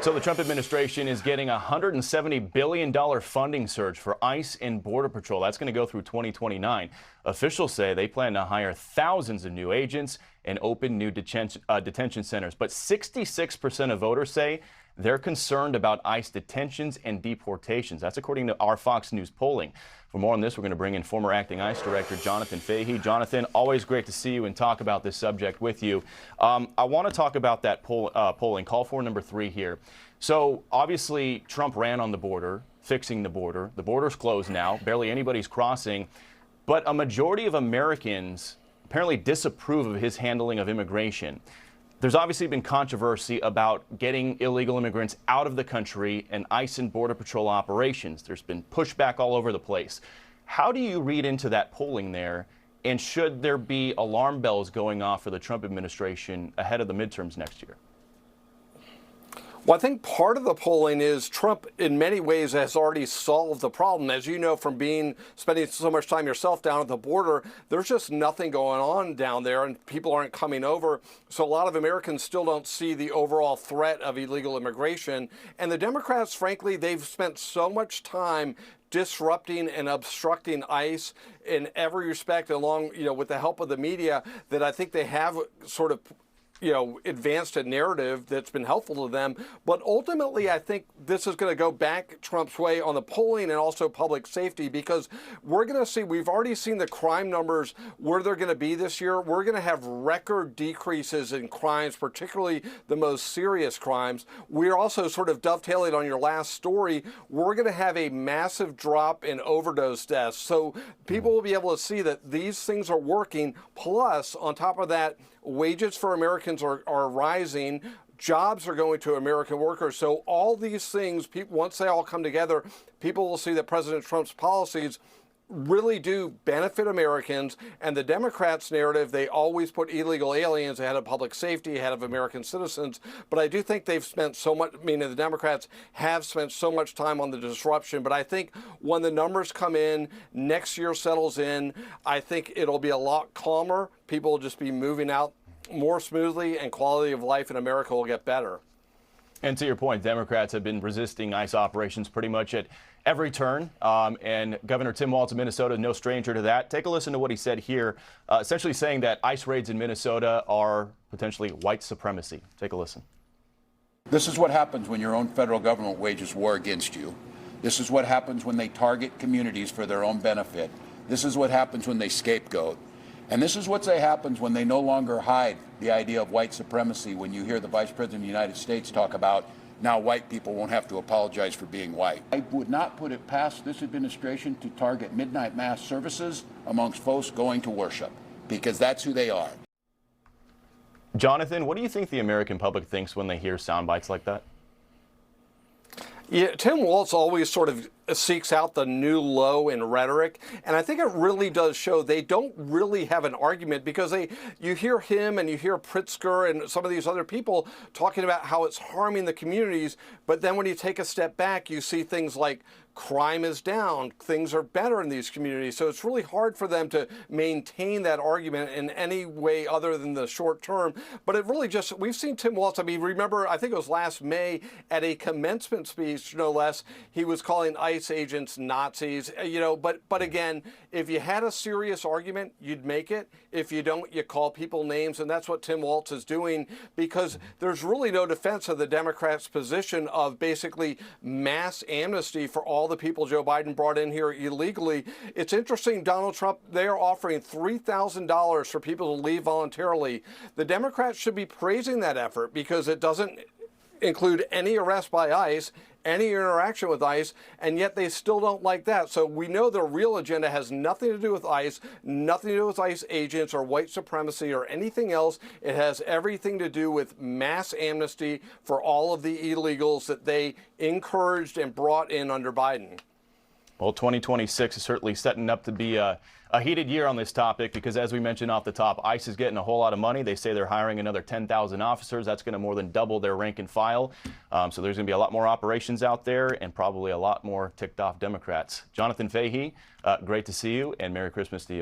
So the Trump administration is getting a $170 billion funding surge for ICE and Border Patrol. That's going to go through 2029. Officials say they plan to hire thousands of new agents and open new detention centers. But 66% of voters say they're concerned about ICE detentions and deportations. That's according to our Fox News polling. For more on this, we're going to bring in former acting ICE Director Jonathan Fahey. Jonathan, always great to see you and talk about this subject with you. I want to talk about that polling, call for number 3 here. So obviously Trump ran on the border, fixing the border. The border's closed now, barely anybody's crossing, but a majority of Americans apparently disapprove of his handling of immigration. There's obviously been controversy about getting illegal immigrants out of the country and ICE and Border Patrol operations. There's been pushback all over the place. How do you read into that polling there? And should there be alarm bells going off for the Trump administration ahead of the midterms next year? Well, I think part of the polling is Trump, in many ways, has already solved the problem. As you know, from spending so much time yourself down at the border, there's just nothing going on down there, and people aren't coming over. So a lot of Americans still don't see the overall threat of illegal immigration. And the Democrats, frankly, they've spent so much time disrupting and obstructing ICE in every respect, along, with the help of the media, that I think they have sort of advanced a narrative that's been helpful to them. But ultimately, I think this is going to go back Trump's way on the polling and also public safety, because we're going to see, we've already seen the crime numbers where they're going to be this year. We're going to have record decreases in crimes, particularly the most serious crimes. We're also sort of dovetailing on your last story. We're going to have a massive drop in overdose deaths. So people will be able to see that these things are working. Plus, on top of that, wages for Americans are rising. Jobs are going to American workers. So all these things, once they all come together, people will see that President Trump's policies really do benefit Americans. And the Democrats' narrative, they always put illegal aliens ahead of public safety, ahead of American citizens. But I do think they've spent so much, the Democrats have spent so much time on the disruption. But I think when the numbers come in, next year settles in, I think it'll be a lot calmer. People will just be moving out more smoothly, and quality of life in America will get better. And to your point, Democrats have been resisting ICE operations pretty much at every turn. And Governor Tim Walz of Minnesota, no stranger to that. Take a listen to what he said here, essentially saying that ICE raids in Minnesota are potentially white supremacy. Take a listen. This is what happens when your own federal government wages war against you. This is what happens when they target communities for their own benefit. This is what happens when they scapegoat. And this is what happens when they no longer hide the idea of white supremacy, when you hear the Vice President of the United States talk about now white people won't have to apologize for being white. I would not put it past this administration to target midnight mass services amongst folks going to worship, because that's who they are. Jonathan, what do you think the American public thinks when they hear sound bites like that? Yeah, Tim Walz always sort of seeks out the new low in rhetoric, and I think it really does show they don't really have an argument, because you hear him and you hear Pritzker and some of these other people talking about how it's harming the communities, but then when you take a step back, you see things like crime is down, things are better in these communities. So it's really hard for them to maintain that argument in any way other than the short term. But it really just, we've seen Tim Walz, remember, I think it was last May at a commencement speech, no less, he was calling ICE agents Nazis, but again, if you had a serious argument, you'd make it. If you don't, you call people names, and that's what Tim Walz is doing, because there's really no defense of the Democrats' position of basically mass amnesty for all the people Joe Biden brought in here illegally. It's interesting, Donald Trump, they are offering $3,000 for people to leave voluntarily. The Democrats should be praising that effort, because it doesn't include any arrest by ICE, any interaction with ICE, and yet they still don't like that. So we know their real agenda has nothing to do with ICE, nothing to do with ICE agents or white supremacy or anything else. It has everything to do with mass amnesty for all of the illegals that they encouraged and brought in under Biden. Well, 2026 is certainly setting up to be a heated year on this topic, because as we mentioned off the top, ICE is getting a whole lot of money. They say they're hiring another 10,000 officers. That's going to more than double their rank and file. So there's going to be a lot more operations out there, and probably a lot more ticked off Democrats. Jonathan Fahey, great to see you, and Merry Christmas to you.